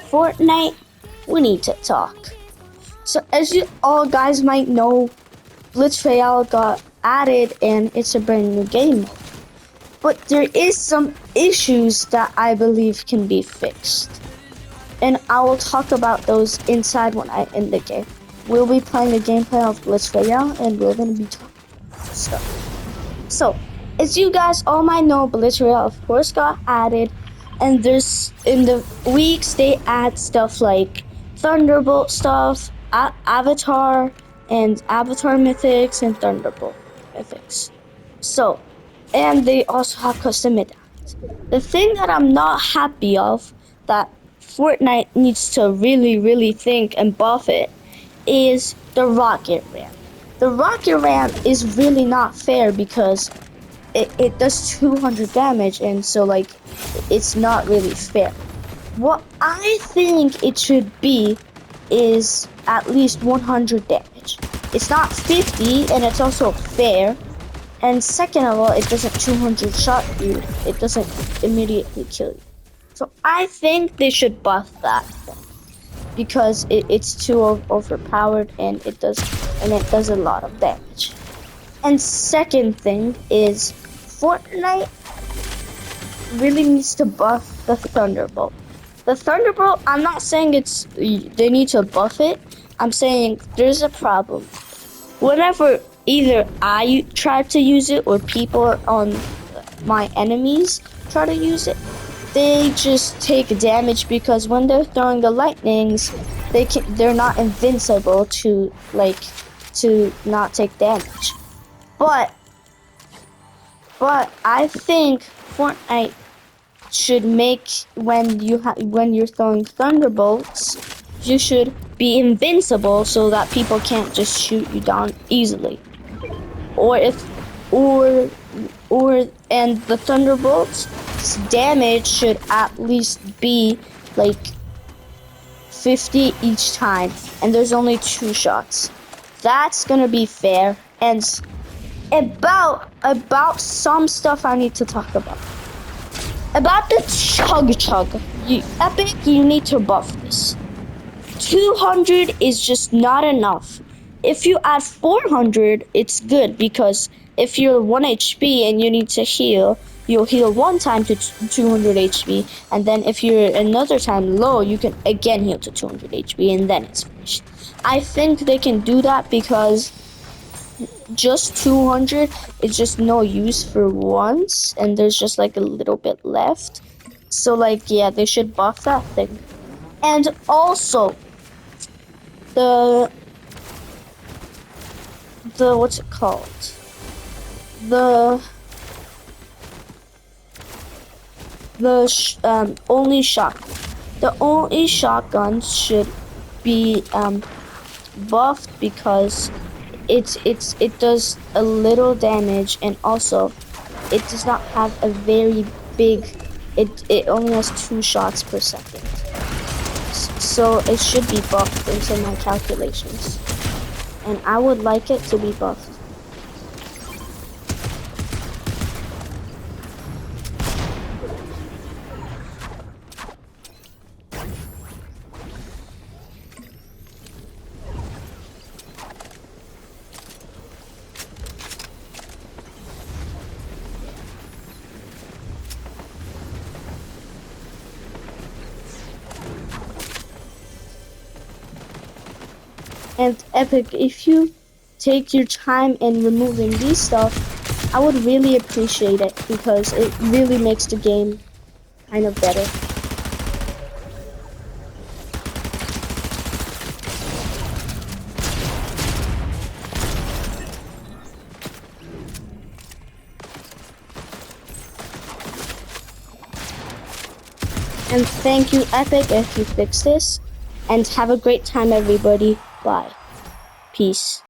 Fortnite, we need to talk. So as you all guys might know, Blitz Royale got added and it's a brand new game mode. But there is some issues that I believe can be fixed. And I will talk about those inside when I end the game. We'll be playing the gameplay of Blitz Royale and we're going to be talking stuff. So, as you guys all might know, Blitz Royale of course got added, and there's in the weeks they add stuff like Thunderbolt stuff, Avatar, and Avatar Mythics and Thunderbolt Mythics. So, and they also have custom medallions. The thing that I'm not happy of that Fortnite needs to really think and buff it is the rocket ramp. The rocket ramp is really not fair because it does 200 damage, and so like it's not really fair. What I think it should be is at least 100 damage. It's not 50 and it's also fair. And second of all, it doesn't 200 shot you. It doesn't immediately kill you. So I think they should buff that because it's too overpowered and it does a lot of damage. And second thing is Fortnite really needs to buff the Thunderbolt. The Thunderbolt, I'm not saying they need to buff it. I'm saying there's a problem. Whenever either I try to use it or people on my enemies try to use it, they just take damage because when they're throwing the lightnings, they're not invincible to not take damage. But I think Fortnite should make when you're throwing thunderbolts, you should be invincible so that people can't just shoot you down easily. And the thunderbolts damage should at least be like 50 each time, and there's only 2 shots. That's gonna be fair. And about some stuff I need to talk about. About the chug. Epic, you need to buff this. 200 is just not enough. If you add 400, it's good because if you're 1 HP and you need to heal, you'll heal 1 time to 200 HP, and then if you're another time low, you can again heal to 200 HP, and then it's finished. I think they can do that because just 200 is just no use for once, and there's just like a little bit left. So like, yeah, they should buff that thing. And also, the what's it called? Only shotgun. The only shotguns should be buffed because it does a little damage, and also it does not have a very big. It only has 2 shots per second. So it should be buffed into my calculations, and I would like it to be buffed. And Epic, if you take your time in removing these stuff, I would really appreciate it because it really makes the game kind of better. And thank you, Epic, if you fix this. And have a great time, everybody. Bye. Peace.